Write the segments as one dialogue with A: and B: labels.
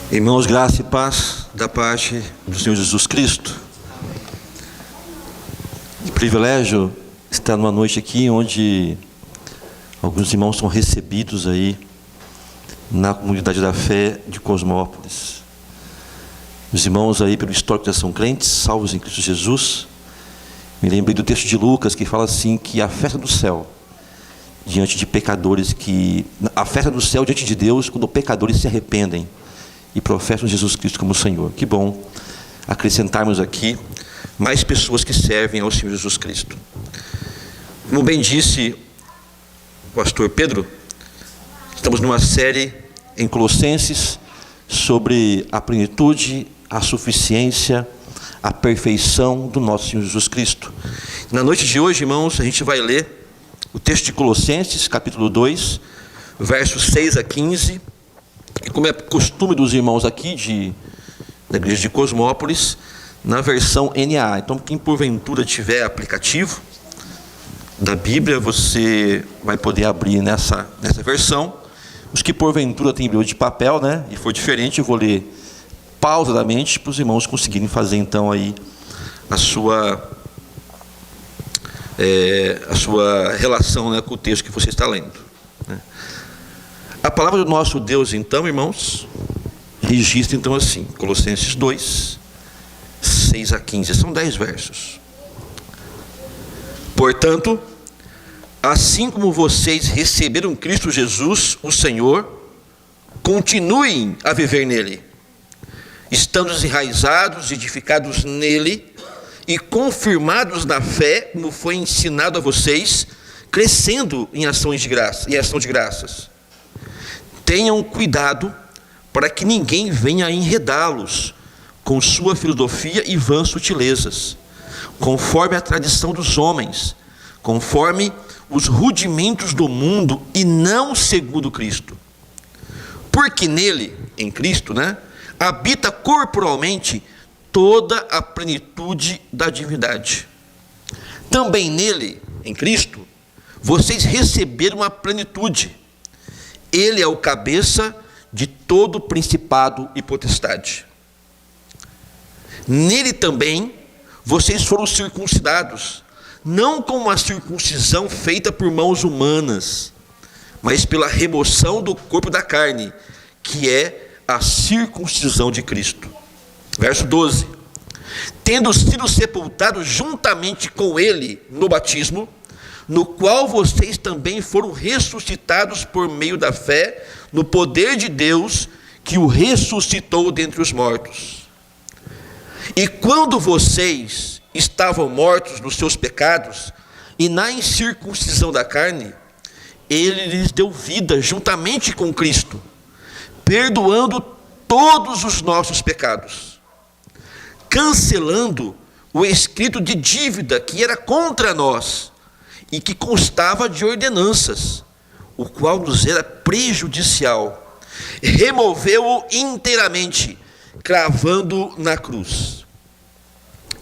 A: Irmãos, graça e paz da parte do Senhor Jesus Cristo. Que privilégio estar numa noite aqui onde alguns irmãos são recebidos aí na comunidade da fé de Cosmópolis. Os irmãos aí, pelo histórico, já são crentes, salvos em Cristo Jesus. Me lembrei do texto de Lucas que fala assim, que a festa do céu diante de pecadores, a festa do céu diante de Deus quando pecadores se arrependem e professam Jesus Cristo como Senhor. Que bom acrescentarmos aqui mais pessoas que servem ao Senhor Jesus Cristo. Como bem disse o pastor Pedro, estamos numa série em Colossenses sobre a plenitude, a suficiência, a perfeição do nosso Senhor Jesus Cristo. Na noite de hoje, irmãos, a gente vai ler o texto de Colossenses, capítulo 2, versos 6 a 15. E como é costume dos irmãos aqui da igreja de Cosmópolis, na versão NAA. Então, quem porventura tiver aplicativo da Bíblia, você vai poder abrir nessa versão. Os que porventura têm Bíblia de papel, né, e for diferente, eu vou ler pausadamente para os irmãos conseguirem fazer então aí a sua relação, né, com o texto que você está lendo, né. A palavra do nosso Deus, então, irmãos, registra então assim, Colossenses 2, 6 a 15, são 10 versos. Portanto, assim como vocês receberam Cristo Jesus, o Senhor, continuem a viver nele, estando enraizados, edificados nele e confirmados na fé, como foi ensinado a vocês, crescendo em ação de graças. Tenham cuidado para que ninguém venha enredá-los com sua filosofia e vãs sutilezas, conforme a tradição dos homens, conforme os rudimentos do mundo e não segundo Cristo. Porque nele, em Cristo, né, habita corporalmente toda a plenitude da divindade. Também nele, em Cristo, vocês receberam a plenitude. Ele é o cabeça de todo principado e potestade. Nele também vocês foram circuncidados, não com uma circuncisão feita por mãos humanas, mas pela remoção do corpo da carne, que é a circuncisão de Cristo. Verso 12. Tendo sido sepultados juntamente com ele no batismo, no qual vocês também foram ressuscitados por meio da fé no poder de Deus, que o ressuscitou dentre os mortos. E quando vocês estavam mortos nos seus pecados e na incircuncisão da carne, ele lhes deu vida juntamente com Cristo, perdoando todos os nossos pecados, cancelando o escrito de dívida que era contra nós e que constava de ordenanças, o qual nos era prejudicial. Removeu-o inteiramente, cravando na cruz.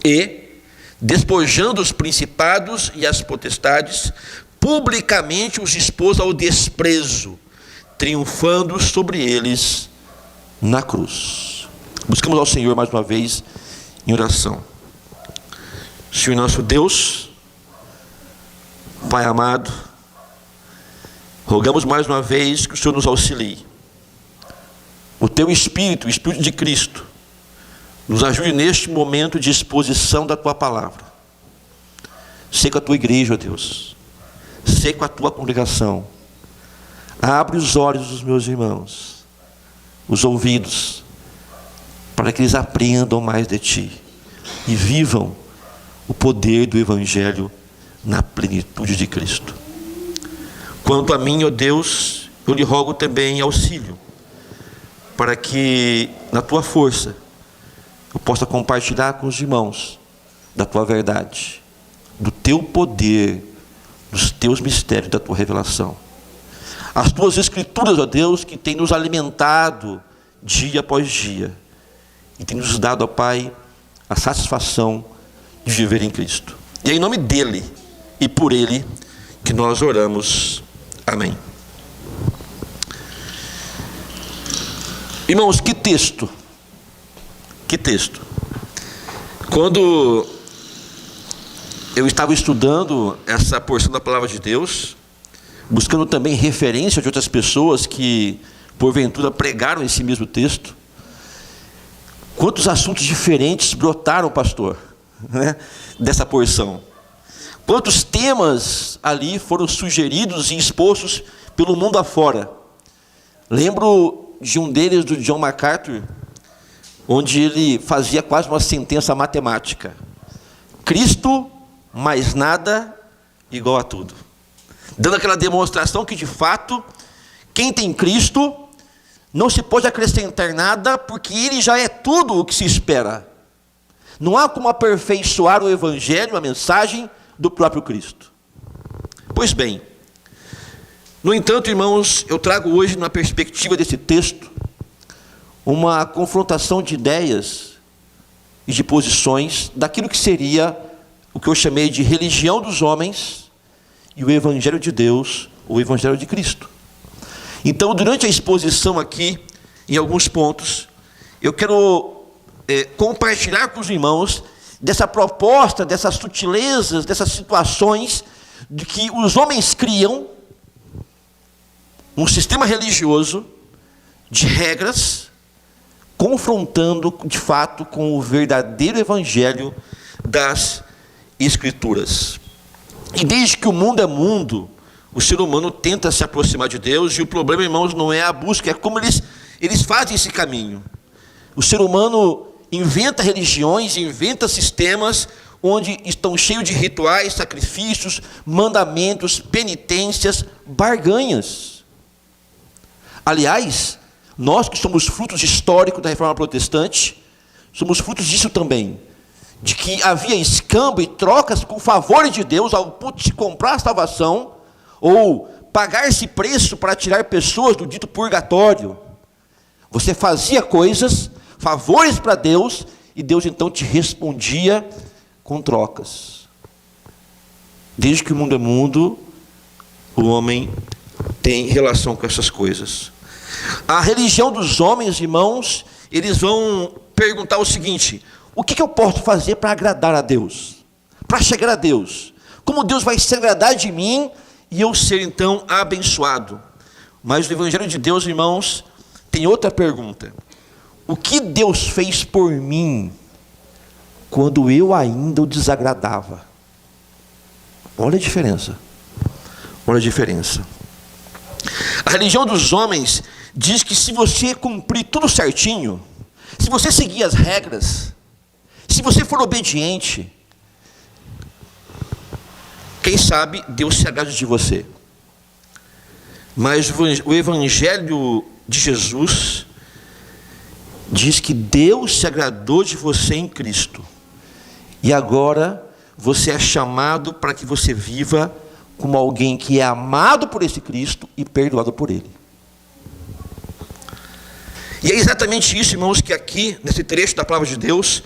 A: E, despojando os principados e as potestades, publicamente os expôs ao desprezo, triunfando sobre eles na cruz. Buscamos ao Senhor mais uma vez em oração. Senhor nosso Deus, Pai amado, rogamos mais uma vez que o Senhor nos auxilie. O Teu Espírito, o Espírito de Cristo, nos ajude neste momento de exposição da Tua palavra. Sei com a Tua igreja, ó Deus, sei com a Tua congregação. Abre os olhos dos meus irmãos, os ouvidos, para que eles aprendam mais de Ti e vivam o poder do Evangelho na plenitude de Cristo. Quanto a mim, ó Deus, eu lhe rogo também auxílio, para que na Tua força eu possa compartilhar com os irmãos da Tua verdade, do Teu poder, dos Teus mistérios, da Tua revelação. As Tuas Escrituras, ó Deus, que tem nos alimentado dia após dia e tem nos dado, ó Pai, a satisfação de viver em Cristo. E é em nome dEle e por Ele que nós oramos. Amém. Irmãos, que texto! Que texto! Quando eu estava estudando essa porção da palavra de Deus, buscando também referência de outras pessoas que, porventura, pregaram esse mesmo texto, quantos assuntos diferentes brotaram, pastor, né, dessa porção. Quantos temas ali foram sugeridos e expostos pelo mundo afora. Lembro de um deles, do John MacArthur, onde ele fazia quase uma sentença matemática: Cristo mais nada igual a tudo. Dando aquela demonstração que, de fato, quem tem Cristo não se pode acrescentar nada, porque ele já é tudo o que se espera. Não há como aperfeiçoar o Evangelho, a mensagem do próprio Cristo. Pois bem, no entanto, irmãos, eu trago hoje, na perspectiva desse texto, uma confrontação de ideias e de posições daquilo que seria o que eu chamei de religião dos homens e o Evangelho de Deus, o Evangelho de Cristo. Então, durante a exposição aqui, em alguns pontos, eu quero compartilhar com os irmãos dessa proposta, dessas sutilezas, dessas situações de que os homens criam um sistema religioso de regras, confrontando de fato com o verdadeiro evangelho das Escrituras. E desde que o mundo é mundo, o ser humano tenta se aproximar de Deus, e o problema, irmãos, não é a busca, é como eles fazem esse caminho. O ser humano inventa religiões, inventa sistemas onde estão cheios de rituais, sacrifícios, mandamentos, penitências, barganhas. Aliás, nós que somos frutos históricos da Reforma Protestante, somos frutos disso também, de que havia escambo e trocas com favores de Deus ao ponto de comprar a salvação, ou pagar esse preço para tirar pessoas do dito purgatório. Você fazia coisas, favores para Deus, e Deus então te respondia com trocas. Desde que o mundo é mundo, o homem tem relação com essas coisas. A religião dos homens, irmãos, eles vão perguntar o seguinte: o que eu posso fazer para agradar a Deus? Para chegar a Deus? Como Deus vai se agradar de mim e eu ser então abençoado? Mas o Evangelho de Deus, irmãos, tem outra pergunta: o que Deus fez por mim quando eu ainda o desagradava? Olha a diferença. Olha a diferença. A religião dos homens diz que se você cumprir tudo certinho, se você seguir as regras, se você for obediente, quem sabe Deus se agrade de você. Mas o Evangelho de Jesus diz que Deus se agradou de você em Cristo, e agora você é chamado para que você viva como alguém que é amado por esse Cristo e perdoado por Ele. E é exatamente isso, irmãos, que aqui, nesse trecho da palavra de Deus,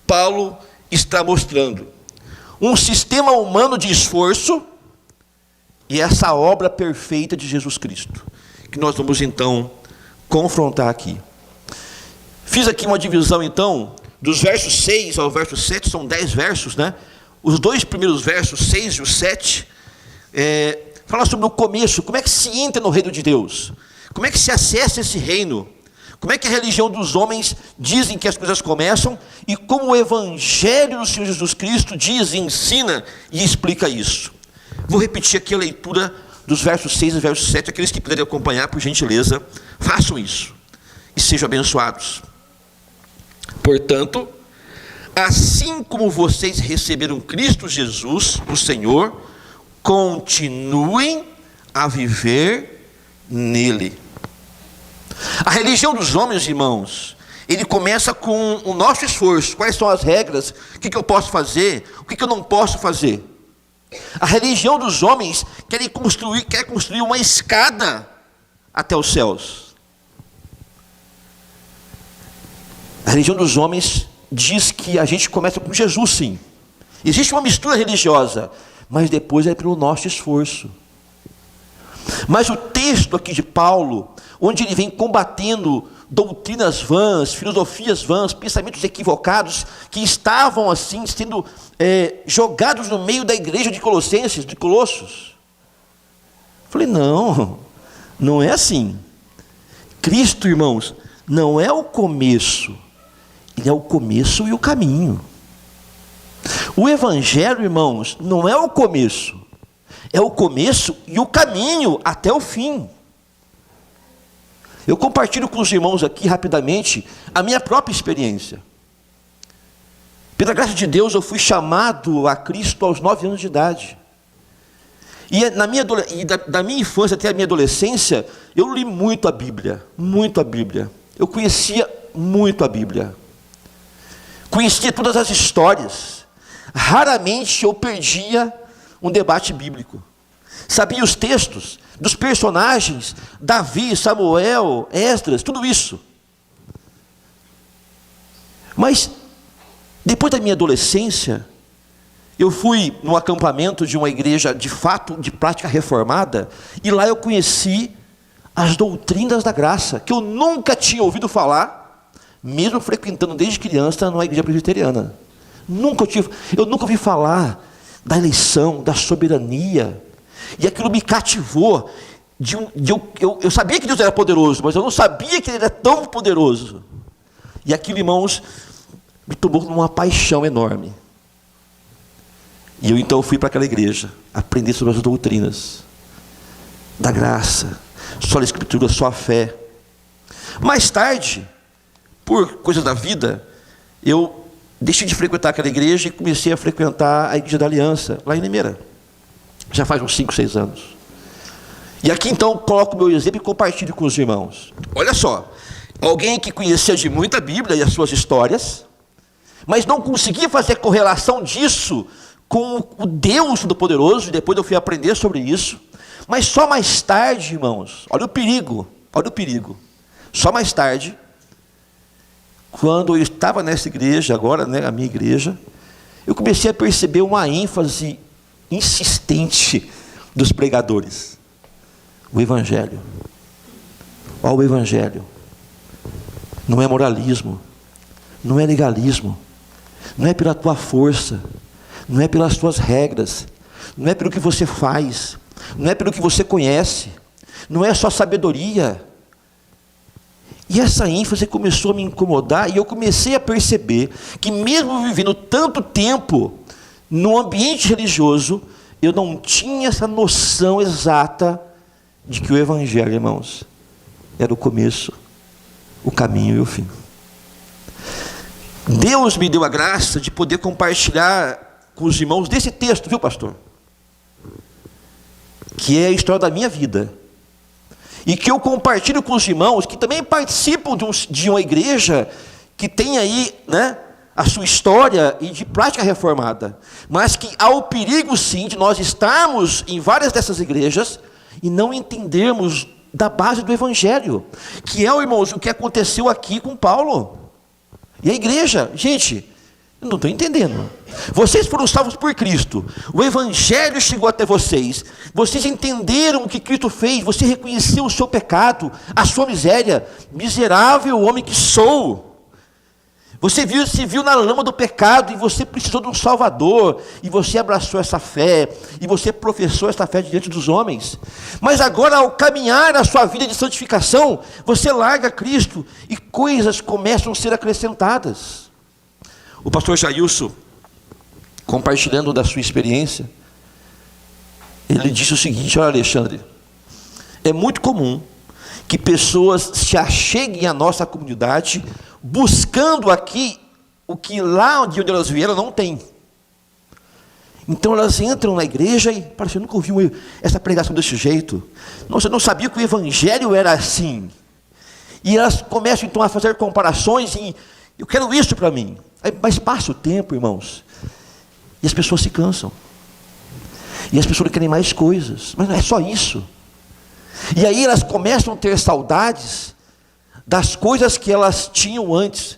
A: Paulo está mostrando. Um sistema humano de esforço e essa obra perfeita de Jesus Cristo, que nós vamos então confrontar aqui. Fiz aqui uma divisão então, dos versos 6 ao verso 7, são 10 versos, né? Os dois primeiros versos, 6 e o 7, fala sobre o começo, como é que se entra no reino de Deus, como é que se acessa esse reino, como é que a religião dos homens dizem que as coisas começam, e como o Evangelho do Senhor Jesus Cristo diz, ensina e explica isso. Vou repetir aqui a leitura dos versos 6 e verso 7, aqueles que puderem acompanhar, por gentileza, façam isso, e sejam abençoados. Portanto, assim como vocês receberam Cristo Jesus, o Senhor, continuem a viver nele. A religião dos homens, irmãos, ele começa com o nosso esforço. Quais são as regras? O que eu posso fazer? O que eu não posso fazer? A religião dos homens quer construir uma escada até os céus. A religião dos homens diz que a gente começa com Jesus, sim. Existe uma mistura religiosa, mas depois é pelo nosso esforço. Mas o texto aqui de Paulo, onde ele vem combatendo doutrinas vãs, filosofias vãs, pensamentos equivocados, que estavam assim sendo jogados no meio da igreja de Colossenses, de Colossos. Falei, não é assim. Cristo, irmãos, não é o começo, ele é o começo e o caminho. O Evangelho, irmãos, não é o começo, é o começo e o caminho até o fim. Eu compartilho com os irmãos aqui rapidamente a minha própria experiência. Pela graça de Deus, eu fui chamado a Cristo aos 9 anos de idade. E da minha infância até a minha adolescência, eu li muito a Bíblia, muito a Bíblia. Eu conhecia muito a Bíblia. Conhecia todas as histórias. Raramente eu perdia um debate bíblico. Sabia os textos dos personagens, Davi, Samuel, Esdras, tudo isso. Mas, depois da minha adolescência, eu fui no acampamento de uma igreja, de fato, de prática reformada, e lá eu conheci as doutrinas da graça, que eu nunca tinha ouvido falar, mesmo frequentando desde criança numa igreja presbiteriana. Eu nunca ouvi falar da eleição, da soberania, e aquilo me cativou. Eu sabia que Deus era poderoso, mas eu não sabia que Ele era tão poderoso. E aquilo, irmãos, me tomou numa paixão enorme. E eu então fui para aquela igreja, aprender sobre as doutrinas da graça, só a Escritura, só a fé. Mais tarde, por coisas da vida, eu deixei de frequentar aquela igreja e comecei a frequentar a Igreja da Aliança, lá em Limeira. Já faz uns 5, 6 anos. E aqui então coloco o meu exemplo e compartilho com os irmãos. Olha só, alguém que conhecia de muita Bíblia e as suas histórias, mas não conseguia fazer correlação disso com o Deus Todo-Poderoso, e depois eu fui aprender sobre isso. Mas só mais tarde, irmãos, olha o perigo, só mais tarde, quando eu estava nessa igreja, agora, né, a minha igreja, eu comecei a perceber uma ênfase insistente dos pregadores. O Evangelho. Olha o Evangelho. Não é moralismo, não é legalismo, não é pela tua força, não é pelas tuas regras, não é pelo que você faz, não é pelo que você conhece, não é só sabedoria. E essa ênfase começou a me incomodar, e eu comecei a perceber que mesmo vivendo tanto tempo no ambiente religioso, eu não tinha essa noção exata de que o Evangelho, irmãos, era o começo, o caminho e o fim. Deus me deu a graça de poder compartilhar com os irmãos desse texto, viu, pastor? Que é a história da minha vida. E que eu compartilho com os irmãos que também participam de uma igreja que tem aí, né, a sua história e de prática reformada. Mas que há o perigo, sim, de nós estarmos em várias dessas igrejas e não entendermos da base do Evangelho. Que é, irmãos, o que aconteceu aqui com Paulo. E a igreja, gente, eu não estou entendendo. Vocês foram salvos por Cristo. O Evangelho chegou até vocês. Vocês entenderam o que Cristo fez. Você reconheceu o seu pecado, a sua miséria. Miserável homem que sou. Você se viu na lama do pecado e você precisou de um Salvador. E você abraçou essa fé. E você professou essa fé diante dos homens. Mas agora, ao caminhar na sua vida de santificação, você larga Cristo e coisas começam a ser acrescentadas. O pastor Jailson, compartilhando da sua experiência, ele disse o seguinte: olha, Alexandre, é muito comum que pessoas se acheguem à nossa comunidade buscando aqui o que lá de onde elas vieram não tem. Então elas entram na igreja e parece, eu nunca ouvi essa pregação desse jeito. Nossa, eu não sabia que o Evangelho era assim. E elas começam então a fazer comparações e eu quero isso para mim. Mas passa o tempo, irmãos, e as pessoas se cansam. E as pessoas querem mais coisas. Mas não é só isso. E aí elas começam a ter saudades das coisas que elas tinham antes.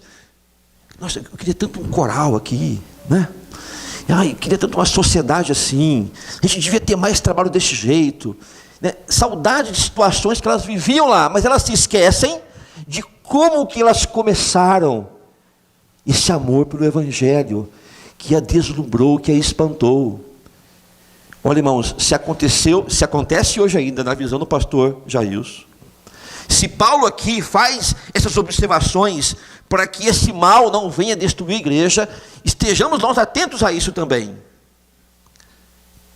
A: Nossa, eu queria tanto um coral aqui, né? Ai, eu queria tanto uma sociedade assim. A gente devia ter mais trabalho desse jeito, né? Saudade de situações que elas viviam lá, mas elas se esquecem de
B: como que elas começaram esse amor pelo Evangelho, que a deslumbrou, que a espantou. Olha, irmãos, se acontece hoje ainda na visão do pastor Jailson, se Paulo aqui faz essas observações para que esse mal não venha destruir a igreja, estejamos nós atentos a isso também.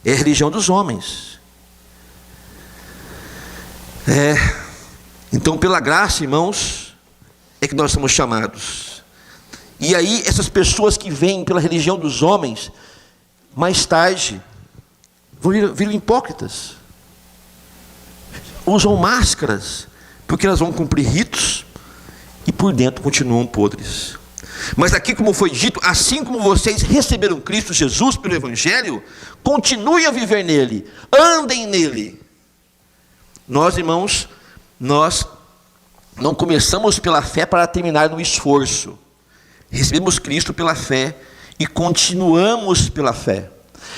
B: É a religião dos homens. Então, pela graça, irmãos, é que nós somos chamados. E aí, essas pessoas que vêm pela religião dos homens, mais tarde, viram hipócritas. Usam máscaras, porque elas vão cumprir ritos, e por dentro continuam podres. Mas aqui, como foi dito, assim como vocês receberam Cristo Jesus pelo Evangelho, continuem a viver nele, andem nele. Nós, irmãos, nós não começamos pela fé para terminar no esforço. Recebemos Cristo pela fé e continuamos pela fé.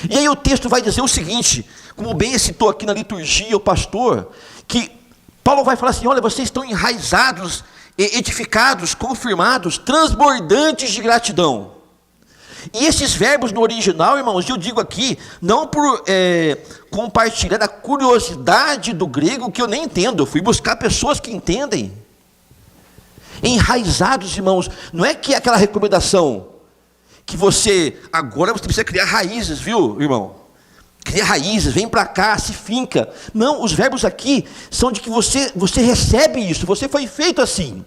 B: E aí o texto vai dizer o seguinte, como bem citou aqui na liturgia o pastor, que Paulo vai falar assim: olha, vocês estão enraizados, edificados, confirmados, transbordantes de gratidão. E esses verbos no original, irmãos, eu digo aqui, não por compartilhar a curiosidade do grego, que eu nem entendo, eu fui buscar pessoas que entendem. Enraizados, irmãos, não é que é aquela recomendação, que agora você precisa criar raízes, viu, irmão? Cria raízes, vem para cá, se finca. Não, os verbos aqui são de que você recebe isso, você foi feito assim.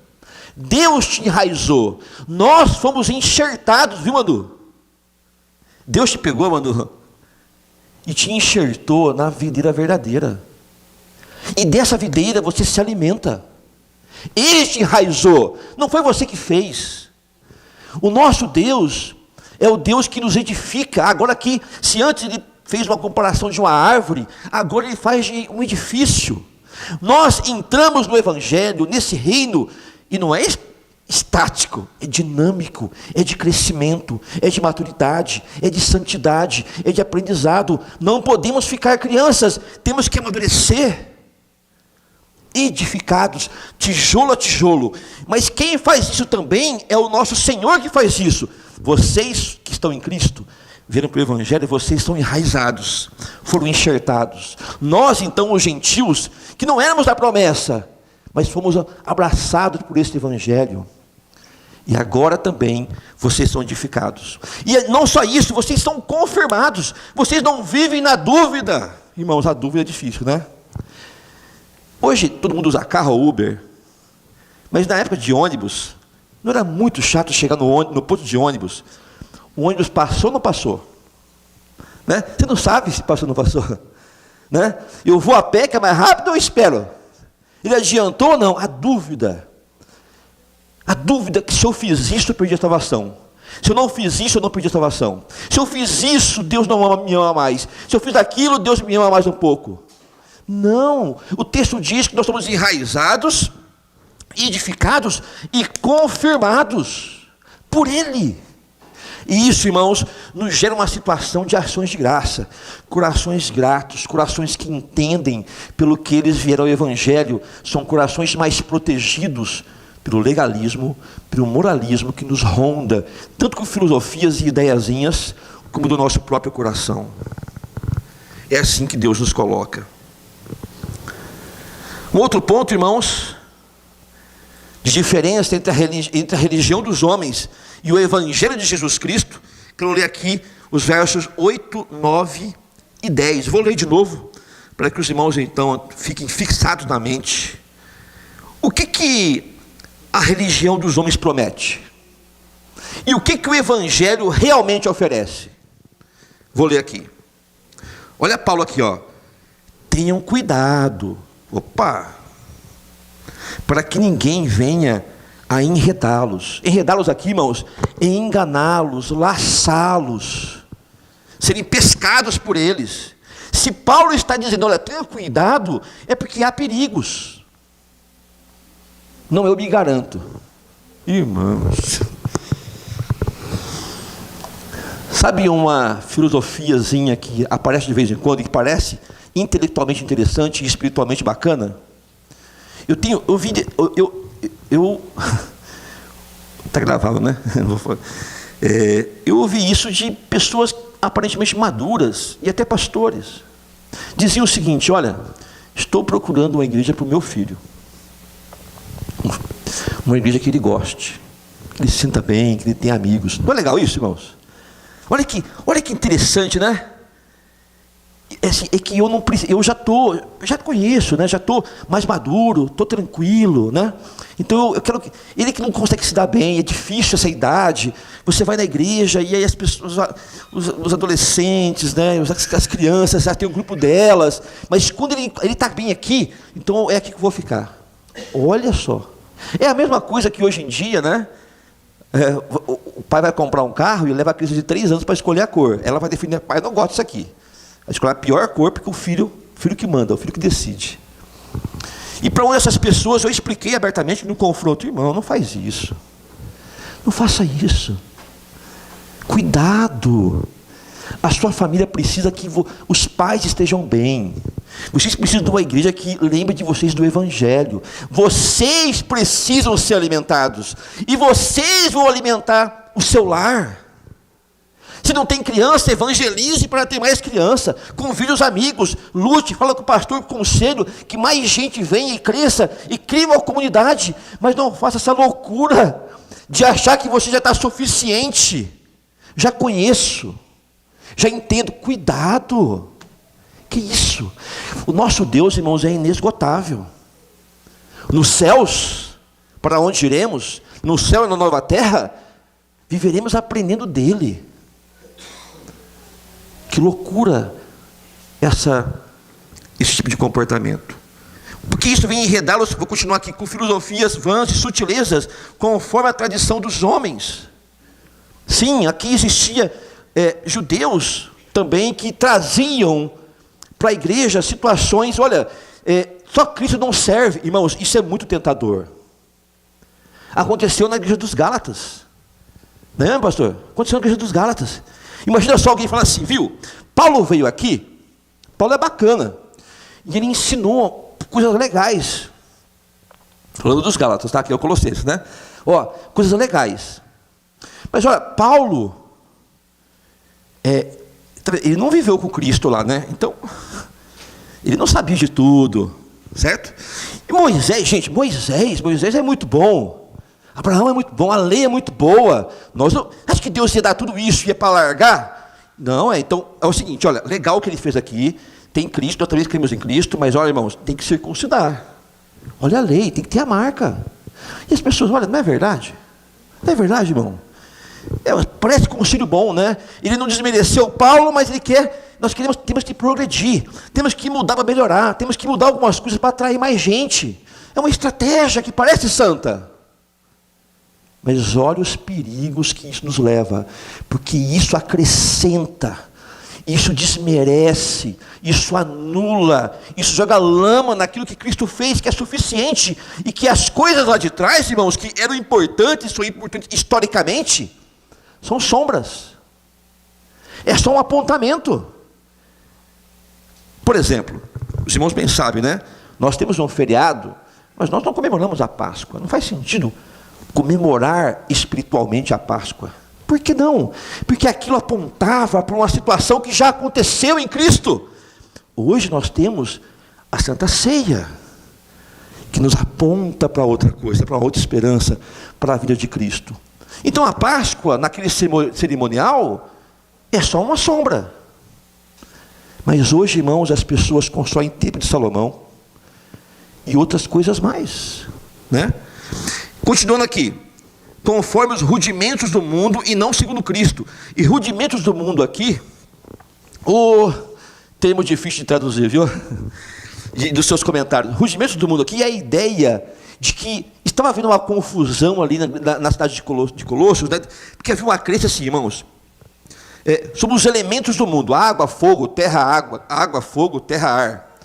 B: Deus te enraizou, nós fomos enxertados, viu, Manu? Deus te pegou, Manu, e te enxertou na videira verdadeira. E dessa videira você se alimenta. Ele te enraizou, não foi você que fez. O nosso Deus é o Deus que nos edifica. Agora aqui, se antes ele fez uma comparação de uma árvore, agora ele faz de um edifício. Nós entramos no Evangelho, nesse reino, e não é estático, é dinâmico, é de crescimento, é de maturidade, é de santidade, é de aprendizado. Não podemos ficar crianças, temos que amadurecer, edificados, tijolo a tijolo. Mas quem faz isso também é o nosso Senhor que faz isso. Vocês que estão em Cristo, viram para o Evangelho, vocês estão enraizados, foram enxertados. Nós então, os gentios, que não éramos da promessa, mas fomos abraçados por este Evangelho, e agora também vocês são edificados. E não só isso, vocês são confirmados, vocês não vivem na dúvida. Irmãos, a dúvida é difícil, né? Hoje todo mundo usa carro ou Uber, mas na época de ônibus, não era muito chato chegar no ponto de ônibus, o ônibus passou ou não passou? Né? Você não sabe se passou ou não passou, né? Eu vou a pé, que é mais rápido, ou eu espero? Ele adiantou ou não? A dúvida que se eu fiz isso, eu perdi a salvação. Se eu não fiz isso, eu não perdi a salvação. Se eu fiz isso, Deus não me ama mais. Se eu fiz aquilo, Deus me ama mais um pouco. Não, o texto diz que nós somos enraizados, edificados e confirmados por Ele. E isso, irmãos, nos gera uma situação de ações de graça, corações gratos, corações que entendem pelo que eles vieram ao Evangelho, são corações mais protegidos pelo legalismo, pelo moralismo que nos ronda, tanto com filosofias e ideiazinhas, como do nosso próprio coração. É assim que Deus nos coloca. Um outro ponto, irmãos, de diferença entre a religião dos homens e o Evangelho de Jesus Cristo, quero ler aqui os versos 8, 9 e 10. Vou ler de novo, para que os irmãos então fiquem fixados na mente. O que a religião dos homens promete? E o que o Evangelho realmente oferece? Vou ler aqui. Olha Paulo aqui, ó. Tenham cuidado. Opa! Para que ninguém venha a enredá-los. Enredá-los aqui, irmãos, é enganá-los, laçá-los, serem pescados por eles. Se Paulo está dizendo, olha, tenha cuidado, é porque há perigos. Não, eu me garanto. Irmãos, sabe uma filosofiazinha que aparece de vez em quando, que parece Está gravado, né? Eu ouvi isso de pessoas aparentemente maduras e até pastores. Diziam o seguinte: olha, estou procurando uma igreja para o meu filho. Uma igreja que ele goste, que ele se sinta bem, que ele tenha amigos. Não é legal isso, irmãos? Olha que interessante, né? É que eu não preciso, já conheço, né? Já estou mais maduro, estou tranquilo, né? Então eu quero que ele que não consegue se dar bem, é difícil essa idade. Você vai na igreja e aí as pessoas, os adolescentes, né? As crianças, já tem um grupo delas. Mas quando ele está bem aqui, então é aqui que eu vou ficar. Olha só, é a mesma coisa que hoje em dia, né? O pai vai comprar um carro e leva a criança de 3 anos para escolher a cor. Ela vai definir: pai, eu não gosto disso aqui. Vai escolher a pior cor, porque o filho que manda, o filho que decide. E para uma dessas pessoas eu expliquei abertamente no confronto: irmão, não faz isso. Não faça isso. Cuidado. A sua família precisa que os pais estejam bem. Vocês precisam de uma igreja que lembre de vocês do Evangelho. Vocês precisam ser alimentados. E vocês vão alimentar o seu lar. Se não tem criança, evangelize para ter mais criança. Convide os amigos, lute, fala com o pastor, com o conselho, que mais gente venha e cresça e crie uma comunidade. Mas não faça essa loucura de achar que você já está suficiente. Já conheço, já entendo. Cuidado. Que isso? O nosso Deus, irmãos, é inesgotável. Nos céus, para onde iremos, no céu e na nova terra, viveremos aprendendo dele. Que loucura esse tipo de comportamento. Porque isso vem enredá-los, vou continuar aqui, com filosofias vãs e sutilezas, conforme a tradição dos homens. Sim, aqui existia judeus também que traziam para a igreja situações, olha, só Cristo não serve. Irmãos, isso é muito tentador. Aconteceu na igreja dos Gálatas. Não é, pastor? Aconteceu na igreja dos Gálatas. Imagina só alguém falar assim: viu, Paulo veio aqui, Paulo é bacana, e ele ensinou coisas legais. Falando dos Gálatas, tá? Aqui é o Colossenses, né? Ó, coisas legais. Mas olha, Paulo, ele não viveu com Cristo lá, né? Então, ele não sabia de tudo, certo? E Moisés, gente, Moisés é muito bom. Abraão é muito bom, a lei é muito boa. Acho que Deus ia dar tudo isso e ia para largar? Não, então é o seguinte: olha, legal o que ele fez aqui, tem Cristo, nós também cremos em Cristo, mas olha, irmãos, tem que circuncidar. Olha a lei, tem que ter a marca. E as pessoas, olha, não é verdade? Não é verdade, irmão? Parece concílio bom, né? Ele não desmereceu Paulo, mas temos que progredir, temos que mudar para melhorar, temos que mudar algumas coisas para atrair mais gente. É uma estratégia que parece santa. Mas olha os perigos que isso nos leva, porque isso acrescenta, isso desmerece, isso anula, isso joga lama naquilo que Cristo fez, que é suficiente, e que as coisas lá de trás, irmãos, que eram importantes, são importantes historicamente, são sombras. É só um apontamento. Por exemplo, os irmãos bem sabem, né? Nós temos um feriado, mas nós não comemoramos a Páscoa. Não faz sentido comemorar espiritualmente a Páscoa. Por que não? Porque aquilo apontava para uma situação que já aconteceu em Cristo. Hoje nós temos a Santa Ceia, que nos aponta para outra coisa, para outra esperança, para a vida de Cristo. Então a Páscoa, naquele cerimonial, é só uma sombra. Mas hoje, irmãos, as pessoas constroem templo de Salomão e outras coisas mais, né? Continuando aqui, conforme os rudimentos do mundo e não segundo Cristo. E rudimentos do mundo aqui, termo difícil de traduzir, viu? Dos seus comentários. Rudimentos do mundo aqui é a ideia de que estava havendo uma confusão ali na cidade de Colossos, né? Porque havia uma crença assim, irmãos, sobre os elementos do mundo: água, fogo, terra, água, fogo, terra, ar.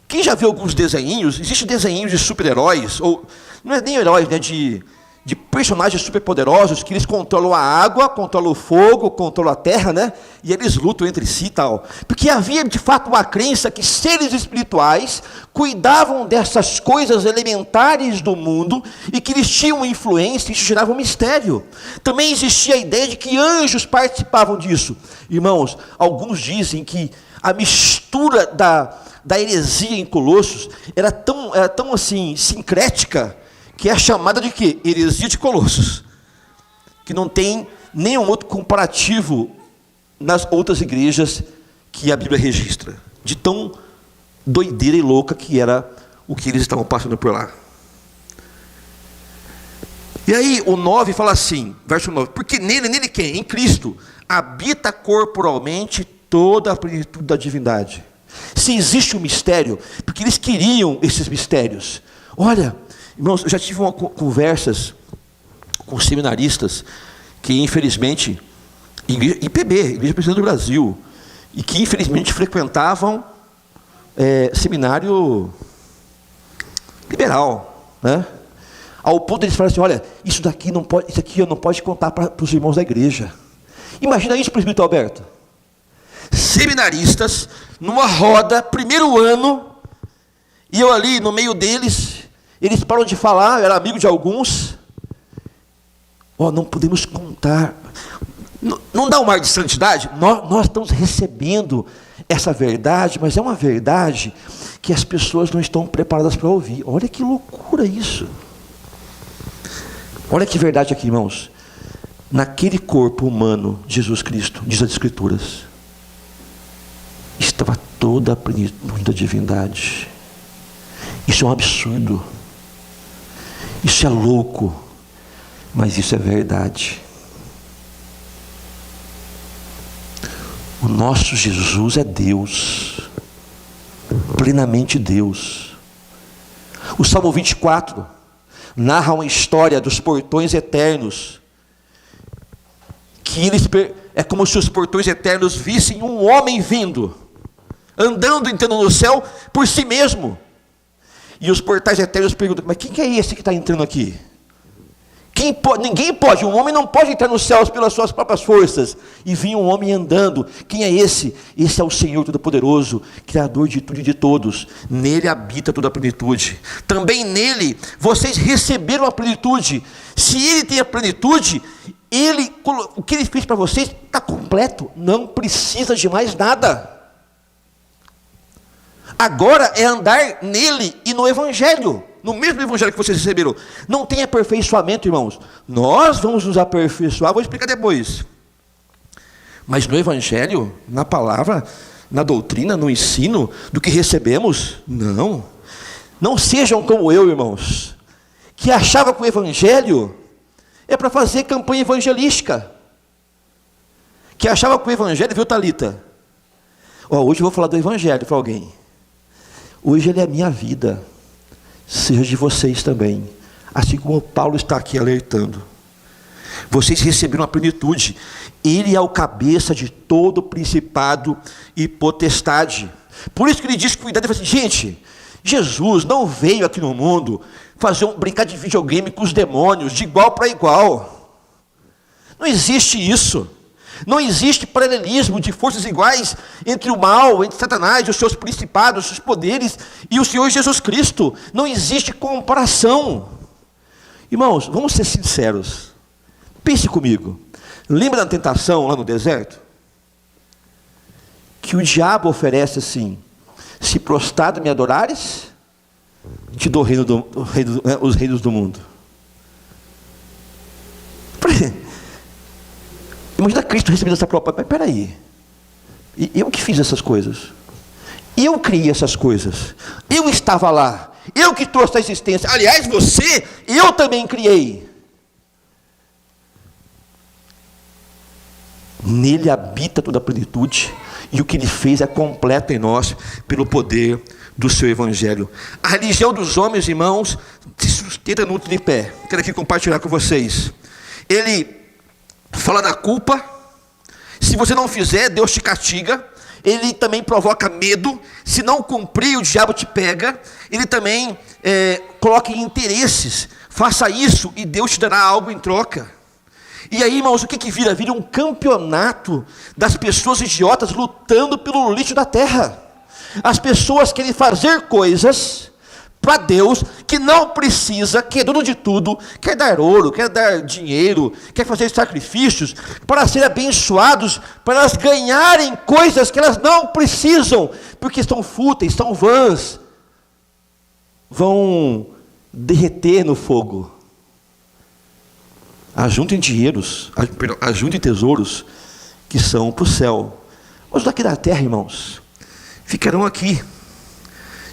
B: Quem já viu alguns desenhinhos? Existem desenhinhos de super-heróis, ou não é nem heróis, né? De de personagens superpoderosos, que eles controlam a água, controlam o fogo, controlam a terra, né? E eles lutam entre si e tal. Porque havia de fato uma crença que seres espirituais cuidavam dessas coisas elementares do mundo e que eles tinham influência, e isso gerava um mistério. Também existia a ideia de que anjos participavam disso. Irmãos, alguns dizem que a mistura da heresia em Colossos era tão assim, sincrética, que é chamada de quê? Heresia de Colossos, que não tem nenhum outro comparativo nas outras igrejas que a Bíblia registra, de tão doideira e louca que era o que eles estavam passando por lá. E aí o 9 fala assim, verso 9, porque nele quem? Em Cristo, habita corporalmente toda a plenitude da divindade. Se existe um mistério, porque eles queriam esses mistérios. Olha, irmãos, eu já tive conversas com seminaristas que, infelizmente, IPB, Igreja Presbiteriana do Brasil, e que, infelizmente, frequentavam seminário liberal, né? Ao ponto de eles falarem assim, olha, isso aqui não pode contar para os irmãos da igreja. Imagina isso, presbítero Alberto. Seminaristas, numa roda, primeiro ano, e eu ali no meio deles, eles param de falar, eu era amigo de alguns. Não podemos contar. Não dá um ar de santidade? Nós estamos recebendo essa verdade, mas é uma verdade que as pessoas não estão preparadas para ouvir. Olha que loucura isso. Olha que verdade aqui, irmãos. Naquele corpo humano, Jesus Cristo, diz as Escrituras, estava toda a plenitude da divindade. Isso é um absurdo. Isso é louco. Mas isso é verdade. O nosso Jesus é Deus. Plenamente Deus. O Salmo 24 narra uma história dos portões eternos. Que é como se os portões eternos vissem um homem vindo, andando, entrando no céu por si mesmo. E os portais eternos perguntam, mas quem que é esse que está entrando aqui? Ninguém pode, um homem não pode entrar nos céus pelas suas próprias forças. E vinha um homem andando. Quem é esse? Esse é o Senhor Todo-Poderoso, Criador de tudo e de todos. Nele habita toda a plenitude. Também nele vocês receberam a plenitude. Se ele tem a plenitude, o que ele fez para vocês está completo. Não precisa de mais nada. Agora é andar nele e no Evangelho. No mesmo Evangelho que vocês receberam. Não tem aperfeiçoamento, irmãos. Nós vamos nos aperfeiçoar, vou explicar depois. Mas no Evangelho, na palavra, na doutrina, no ensino, do que recebemos, não. Não sejam como eu, irmãos, que achava que o Evangelho é para fazer campanha evangelística. Que achava que o Evangelho, viu, Thalita? Hoje eu vou falar do Evangelho para alguém. Hoje ele é a minha vida. Seja de vocês também, assim como Paulo está aqui alertando. Vocês receberam a plenitude. Ele é o cabeça de todo principado e potestade. Por isso que ele diz, cuidado, ele fala assim, gente, Jesus não veio aqui no mundo brincar de videogame com os demônios, de igual para igual. Não existe isso. Não existe paralelismo de forças iguais entre o mal, entre Satanás, os seus principados, os seus poderes e o Senhor Jesus Cristo. Não existe comparação. Irmãos, vamos ser sinceros. Pense comigo. Lembra da tentação lá no deserto? Que o diabo oferece assim, se prostrado me adorares, te dou os reinos do mundo. Imagina Cristo recebendo essa prova. Mas peraí, eu que fiz essas coisas, eu criei essas coisas, eu estava lá, eu que trouxe a existência, aliás eu também criei. Nele habita toda a plenitude, e o que ele fez é completo em nós, pelo poder do seu Evangelho. A religião dos homens, irmãos, se sustenta no tripé. Quero aqui compartilhar com vocês. Ele fala da culpa. Se você não fizer, Deus te castiga. ele também provoca medo. Se não cumprir, o diabo te pega. Ele também coloca interesses. Faça isso e Deus te dará algo em troca. E aí, irmãos, o que vira? Vira um campeonato das pessoas idiotas lutando pelo lixo da terra. As pessoas querem fazer coisas para Deus que não precisa, que é dono de tudo, quer dar ouro, quer dar dinheiro, quer fazer sacrifícios para serem abençoados, para elas ganharem coisas que elas não precisam, porque estão fúteis, estão vãs, vão derreter no fogo. Ajuntem dinheiros, ajuntem tesouros que são para o céu. Os daqui da terra, irmãos, ficarão aqui.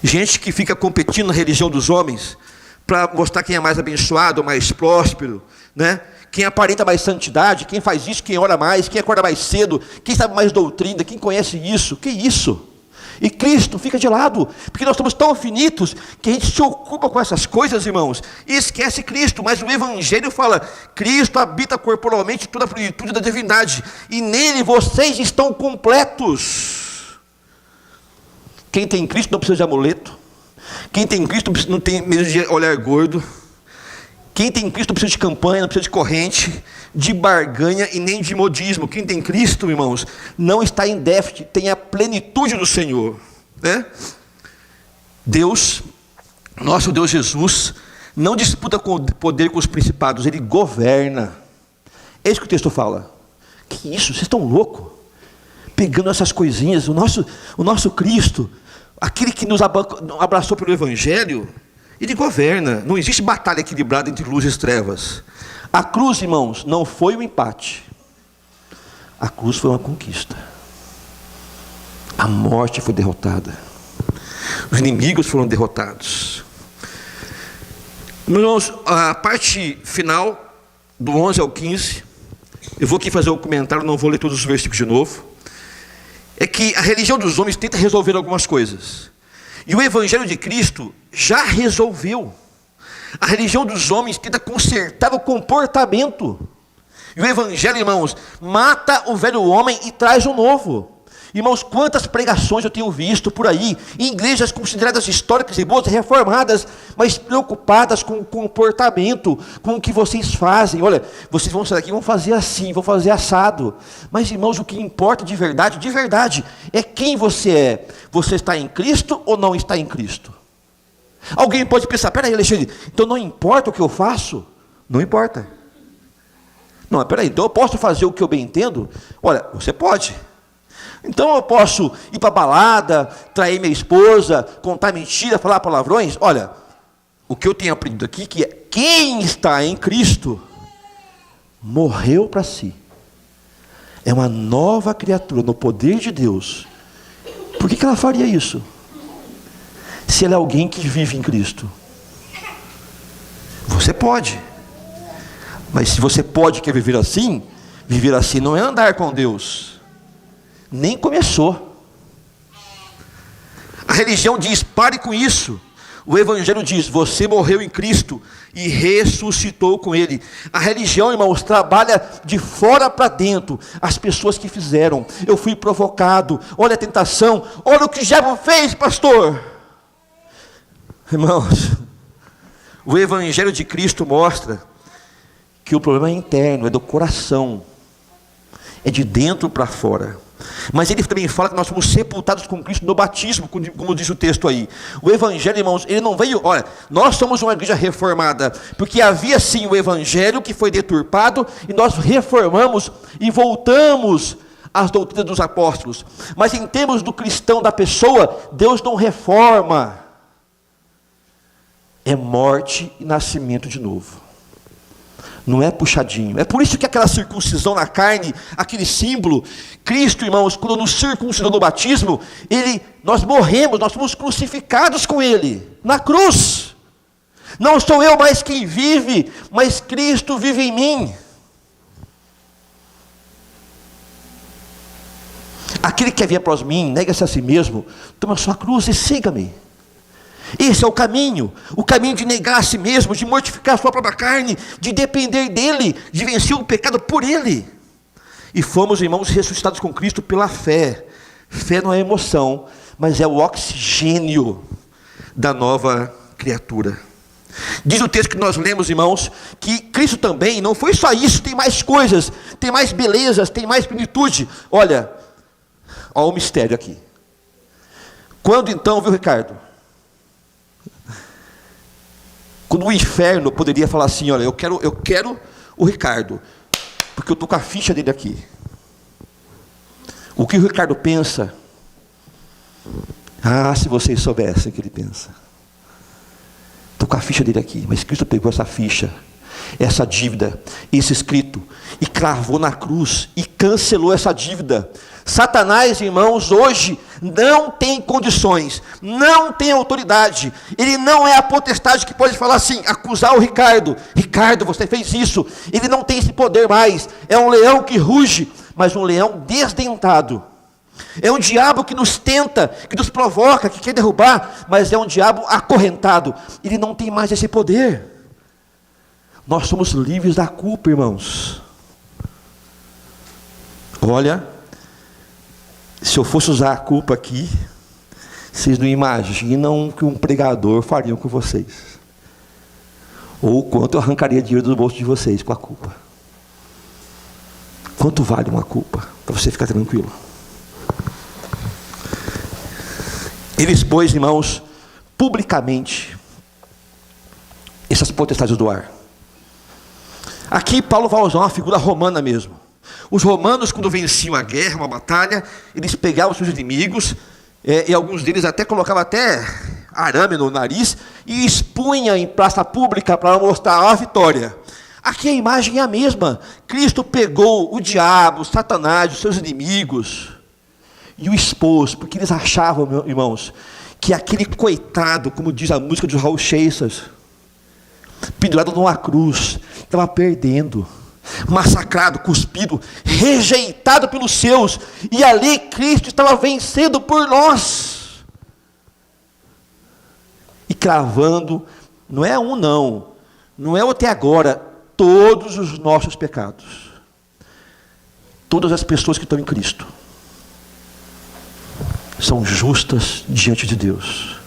B: Gente que fica competindo na religião dos homens para mostrar quem é mais abençoado, mais próspero, né? Quem aparenta mais santidade, quem faz isso, quem ora mais, quem acorda mais cedo, quem sabe mais doutrina, quem conhece isso. Que isso? E Cristo fica de lado, porque nós somos tão finitos que a gente se ocupa com essas coisas, irmãos, e esquece Cristo. Mas o Evangelho fala: Cristo habita corporalmente toda a plenitude da divindade, e nele vocês estão completos. Quem tem Cristo não precisa de amuleto. Quem tem Cristo não tem medo de olhar gordo. Quem tem Cristo não precisa de campanha, não precisa de corrente, de barganha e nem de modismo. Quem tem Cristo, irmãos, não está em déficit, tem a plenitude do Senhor, né? Deus, nosso Deus Jesus, não disputa com o poder com os principados, Ele governa. É isso que o texto fala. Que isso? Vocês estão loucos? Pegando essas coisinhas, o nosso Cristo, aquele que nos abraçou pelo Evangelho, Ele governa. Não existe batalha equilibrada entre luz e trevas. A cruz, irmãos, não foi um empate. A cruz foi uma conquista. A morte foi derrotada. Os inimigos foram derrotados. Irmãos, a parte final, do 11 ao 15, eu vou aqui fazer um comentário, não vou ler todos os versículos de novo. É que a religião dos homens tenta resolver algumas coisas. E o Evangelho de Cristo já resolveu. A religião dos homens tenta consertar o comportamento. E o Evangelho, irmãos, mata o velho homem e traz um novo. Irmãos, quantas pregações eu tenho visto por aí, em igrejas consideradas históricas e boas e reformadas, mas preocupadas com o comportamento, com o que vocês fazem. Olha, vocês vão sair daqui, vão fazer assim, vão fazer assado. Mas, irmãos, o que importa de verdade, é quem você é. Você está em Cristo ou não está em Cristo? Alguém pode pensar: peraí, Alexandre, então não importa o que eu faço? Não importa. Não, peraí, então eu posso fazer o que eu bem entendo? Olha, você pode. Então eu posso ir para a balada, trair minha esposa, contar mentira, falar palavrões? Olha, o que eu tenho aprendido aqui, que é quem está em Cristo, morreu para si. É uma nova criatura no poder de Deus. Por que ela faria isso? Se ela é alguém que vive em Cristo. Você pode. Mas se você pode quer viver assim não é andar com Deus. Nem começou. A religião diz: pare com isso. O Evangelho diz: você morreu em Cristo e ressuscitou com Ele. A religião, irmãos, trabalha de fora para dentro. As pessoas que fizeram: eu fui provocado, olha a tentação, olha o que o diabo fez, pastor. Irmãos, o Evangelho de Cristo mostra que o problema é interno, é do coração, é de dentro para fora. Mas ele também fala que nós somos sepultados com Cristo no batismo, como diz o texto aí. O Evangelho, irmãos, ele não veio... Olha, nós somos uma igreja reformada, porque havia sim o Evangelho que foi deturpado, e nós reformamos e voltamos às doutrinas dos apóstolos. Mas em termos do cristão, da pessoa, Deus não reforma. É morte e nascimento de novo. Não é puxadinho. É por isso que aquela circuncisão na carne, aquele símbolo, Cristo, irmãos, quando nos circuncidou no batismo, nós morremos, nós fomos crucificados com Ele, na cruz. Não sou eu mais quem vive, mas Cristo vive em mim. Aquele que quer vir após mim, nega-se a si mesmo, toma sua cruz e siga-me. Esse é o caminho de negar a si mesmo, de mortificar a sua própria carne, de depender dEle, de vencer o pecado por Ele. E fomos, irmãos, ressuscitados com Cristo pela fé. Fé não é emoção, mas é o oxigênio da nova criatura. Diz o texto que nós lemos, irmãos, que Cristo também não foi só isso, tem mais coisas, tem mais belezas, tem mais plenitude. Olha o mistério aqui. Quando então, viu, Ricardo? Quando o inferno poderia falar assim, olha, eu quero o Ricardo, porque eu estou com a ficha dele aqui. O que o Ricardo pensa? Ah, se vocês soubessem o que ele pensa. Estou com a ficha dele aqui, mas Cristo pegou essa ficha, essa dívida, esse escrito, e cravou na cruz, e cancelou essa dívida. Satanás, irmãos, hoje não tem condições, não tem autoridade, ele não é a potestade que pode falar assim, acusar o Ricardo, Ricardo, você fez isso, ele não tem esse poder mais, é um leão que ruge, mas um leão desdentado, é um diabo que nos tenta, que nos provoca, que quer derrubar, mas é um diabo acorrentado, ele não tem mais esse poder. Nós somos livres da culpa, irmãos. Olha, se eu fosse usar a culpa aqui, vocês não imaginam o que um pregador faria com vocês, ou quanto eu arrancaria dinheiro do bolso de vocês com a culpa. Quanto vale uma culpa? Para você ficar tranquilo. Ele expôs, irmãos, publicamente essas potestades do ar. Aqui Paulo vai usar uma figura romana mesmo. Os romanos, quando venciam a guerra, uma batalha, eles pegavam seus inimigos, e alguns deles até colocavam até arame no nariz, e expunha em praça pública para mostrar a vitória. Aqui a imagem é a mesma. Cristo pegou o diabo, Satanás, os seus inimigos, e o expôs, porque eles achavam, irmãos, que aquele coitado, como diz a música de Raul Seixas, pendurado numa cruz, estava perdendo, massacrado, cuspido, rejeitado pelos seus, e ali Cristo estava vencendo por nós, e cravando, não é um não é o até agora, todos os nossos pecados, todas as pessoas que estão em Cristo, são justas diante de Deus.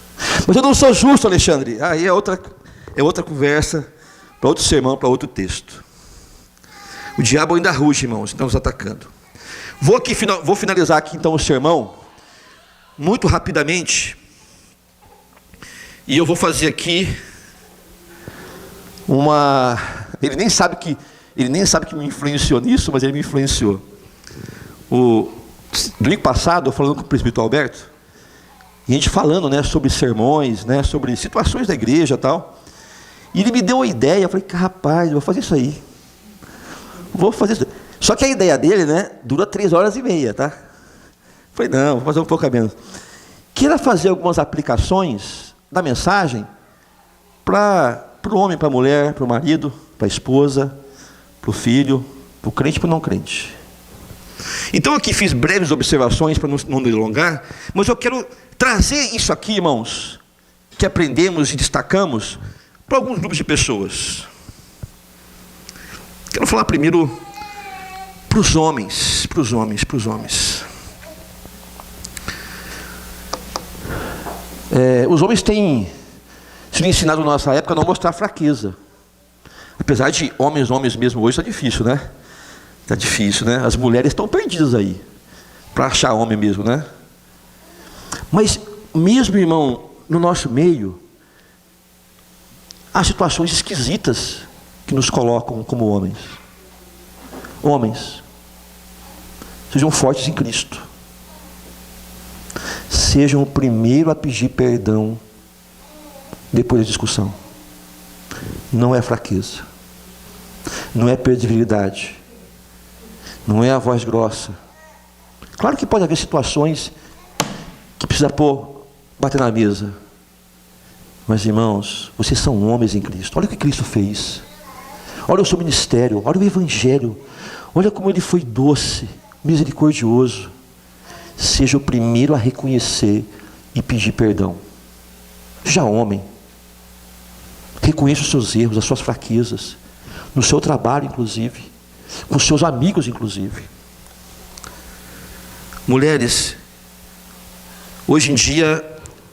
B: Mas eu não sou justo, Alexandre. Aí é outra conversa, para outro sermão, para outro texto. O diabo ainda ruge, irmãos, está nos atacando. Vou finalizar aqui então o sermão, muito rapidamente, e eu vou fazer aqui ele nem sabe que me influenciou nisso, mas ele me influenciou. Domingo passado, eu falando com o presbítero Alberto, e a gente falando, né, sobre sermões, né, sobre situações da igreja e tal, e ele me deu uma ideia, eu falei, rapaz, eu vou fazer isso aí, só que a ideia dele, né, dura 3h30, tá? Eu falei, não, vou fazer um pouco a menos, que era fazer algumas aplicações da mensagem, para o homem, para a mulher, para o marido, para a esposa, para o filho, para o crente e para o não crente. Então aqui fiz breves observações para não me delongar, mas eu quero trazer isso aqui, irmãos, que aprendemos e destacamos para alguns grupos de pessoas. Quero falar primeiro para os homens. Os homens têm sido ensinados na nossa época a não mostrar fraqueza. Apesar de homens mesmo hoje está difícil, né? Está difícil, né? As mulheres estão perdidas aí, para achar homem mesmo, né? Mas mesmo, irmão, no nosso meio, há situações esquisitas que nos colocam como homens. Homens, sejam fortes em Cristo. Sejam o primeiro a pedir perdão depois da discussão. Não é fraqueza, não é perdibilidade, não é a voz grossa. Claro que pode haver situações que precisa bater na mesa. Mas, irmãos, vocês são homens em Cristo. Olha o que Cristo fez. Olha o seu ministério, olha o Evangelho. Olha como ele foi doce, misericordioso. Seja o primeiro a reconhecer e pedir perdão. Seja homem. Reconheça os seus erros, as suas fraquezas. No seu trabalho, inclusive. Com seus amigos, inclusive. Mulheres, Hoje em dia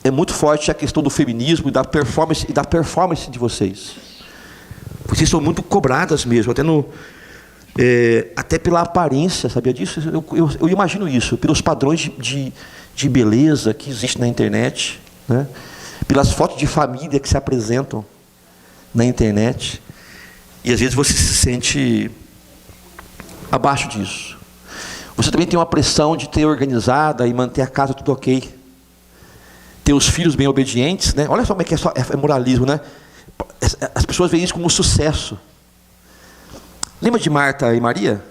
B: é muito forte a questão do feminismo e da performance de vocês. Vocês são muito cobradas mesmo, até pela aparência, sabia disso? Eu imagino isso, pelos padrões de beleza que existem na internet, né? Pelas fotos de família que se apresentam na internet. E às vezes você se sente abaixo disso. Você também tem uma pressão de ter organizada e manter a casa tudo ok. Ter os filhos bem obedientes, né? Olha só como é que é moralismo, né? As pessoas veem isso como um sucesso. Lembra de Marta e Maria?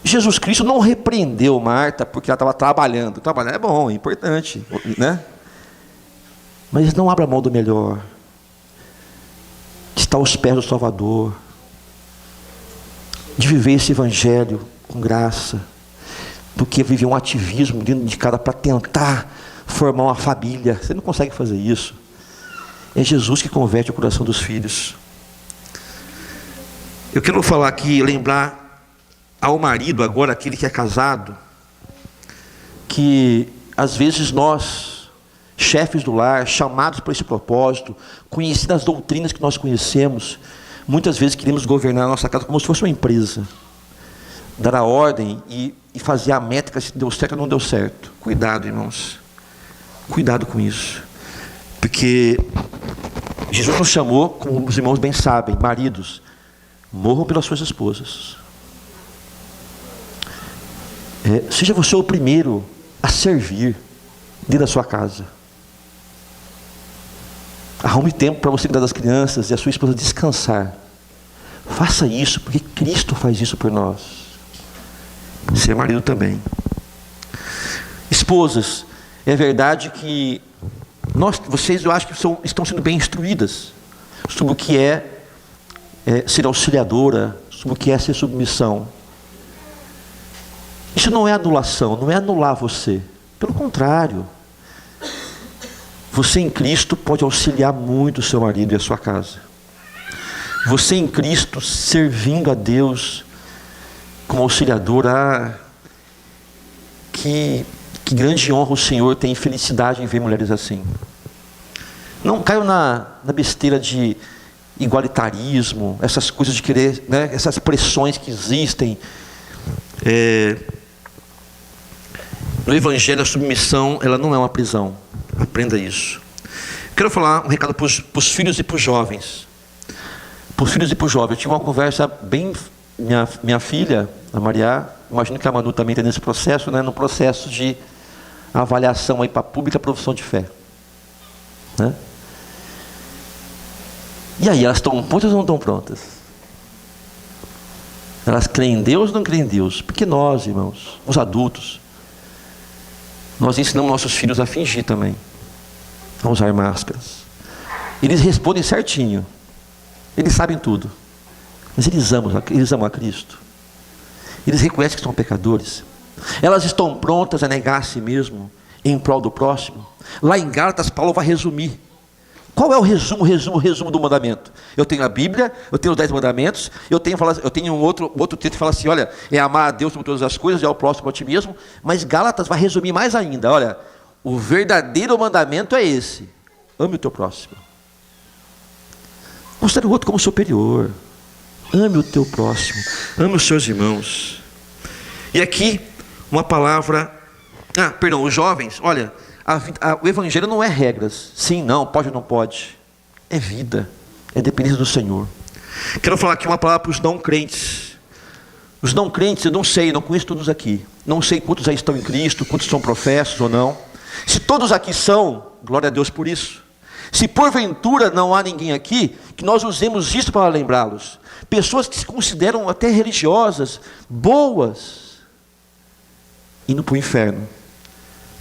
B: Jesus Cristo não repreendeu Marta porque ela estava trabalhando. Trabalhar é bom, é importante, né? Mas não abra mão do melhor. De estar aos pés do Salvador. De viver esse evangelho com graça. Do que viver um ativismo dentro de cada para tentar formar uma família. Você não consegue fazer isso. É Jesus que converte o coração dos filhos. Eu quero falar aqui, lembrar ao marido, agora aquele que é casado, que às vezes nós, chefes do lar, chamados para esse propósito, conhecendo as doutrinas que nós conhecemos, muitas vezes queremos governar a nossa casa como se fosse uma empresa. Dar a ordem e fazer a métrica se deu certo ou não deu certo. Cuidado, irmãos. Cuidado com isso. Porque Jesus nos chamou, como os irmãos bem sabem, maridos, morram pelas suas esposas. Seja você o primeiro a servir dentro da sua casa. Arrume tempo para você cuidar das crianças e a sua esposa descansar. Faça isso, porque Cristo faz isso por nós. Ser marido também. Esposas, é verdade que vocês, eu acho que estão sendo bem instruídas sobre o que é ser auxiliadora, sobre o que é ser submissão. Isso não é anulação, não é anular você. Pelo contrário, você em Cristo pode auxiliar muito o seu marido e a sua casa. Você em Cristo servindo a Deus como auxiliadora, que grande honra o Senhor tem, felicidade em ver mulheres assim. Não caiam na besteira de igualitarismo, essas coisas de querer, né, essas pressões que existem. No Evangelho, a submissão, ela não é uma prisão. Aprenda isso. Quero falar um recado para os filhos e para os jovens. Para os filhos e para os jovens. Eu tive uma conversa bem... Minha filha, a Maria, imagino que a Manu também está nesse processo, né, no processo de avaliação aí para a pública profissão de fé. Né? E aí, elas estão prontas ou não estão prontas? Elas creem em Deus ou não creem em Deus? Porque nós, irmãos, os adultos, nós ensinamos nossos filhos a fingir também, a usar máscaras. Eles respondem certinho, eles sabem tudo, mas eles amam a Cristo. Eles reconhecem que são pecadores. Elas estão prontas a negar a si mesmo em prol do próximo. Lá em Gálatas, Paulo vai resumir. Qual é o resumo do mandamento? Eu tenho a Bíblia, eu tenho os 10 mandamentos, eu tenho um outro texto que fala assim, olha, é amar a Deus sobre todas as coisas e ao próximo a ti mesmo, mas Gálatas vai resumir mais ainda, olha, o verdadeiro mandamento é esse, ame o teu próximo. Considere o outro como superior, ame o teu próximo, ame os seus irmãos. E aqui, uma palavra, os jovens, olha, o Evangelho não é regras, sim, não, pode ou não pode, é vida, é dependência do Senhor. Quero falar aqui uma palavra para os não crentes. Os não crentes, eu não sei, não conheço todos aqui, não sei quantos aí estão em Cristo, quantos são professos ou não. Se todos aqui são, glória a Deus por isso. Se porventura não há ninguém aqui, que nós usemos isso para lembrá-los. Pessoas que se consideram até religiosas, boas, indo para o inferno.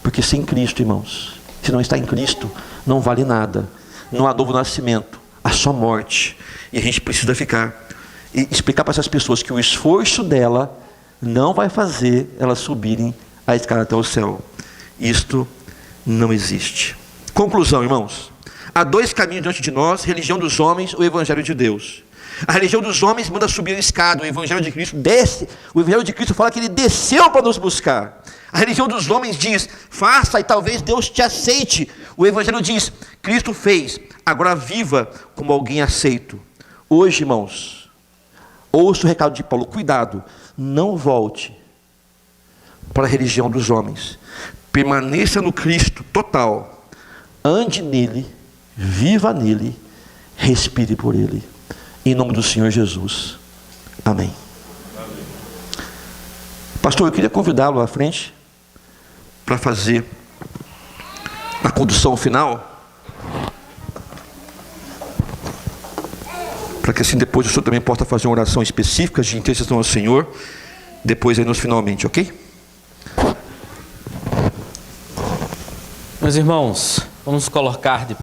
B: Porque sem Cristo, irmãos, se não está em Cristo, não vale nada. Não há novo nascimento, há só morte. E a gente precisa ficar e explicar para essas pessoas que o esforço dela não vai fazer elas subirem a escada até o céu. Isto não existe. Conclusão, irmãos. Há dois caminhos diante de nós: religião dos homens ou evangelho de Deus. A religião dos homens manda subir a escada. O evangelho de Cristo desce. O evangelho de Cristo fala que ele desceu para nos buscar. A religião dos homens diz: faça e talvez Deus te aceite. O evangelho diz: Cristo fez, agora viva como alguém aceito. Hoje, irmãos, ouça o recado de Paulo: cuidado, não volte para a religião dos homens. Permaneça no Cristo total. Ande nele, viva nele, respire por ele. Em nome do Senhor Jesus. Amém. Pastor, eu queria convidá-lo à frente para fazer a condução final, para que assim depois o senhor também possa fazer uma oração específica de intercessão ao Senhor, depois aí nos finalmente, ok?
C: Meus irmãos, vamos colocar de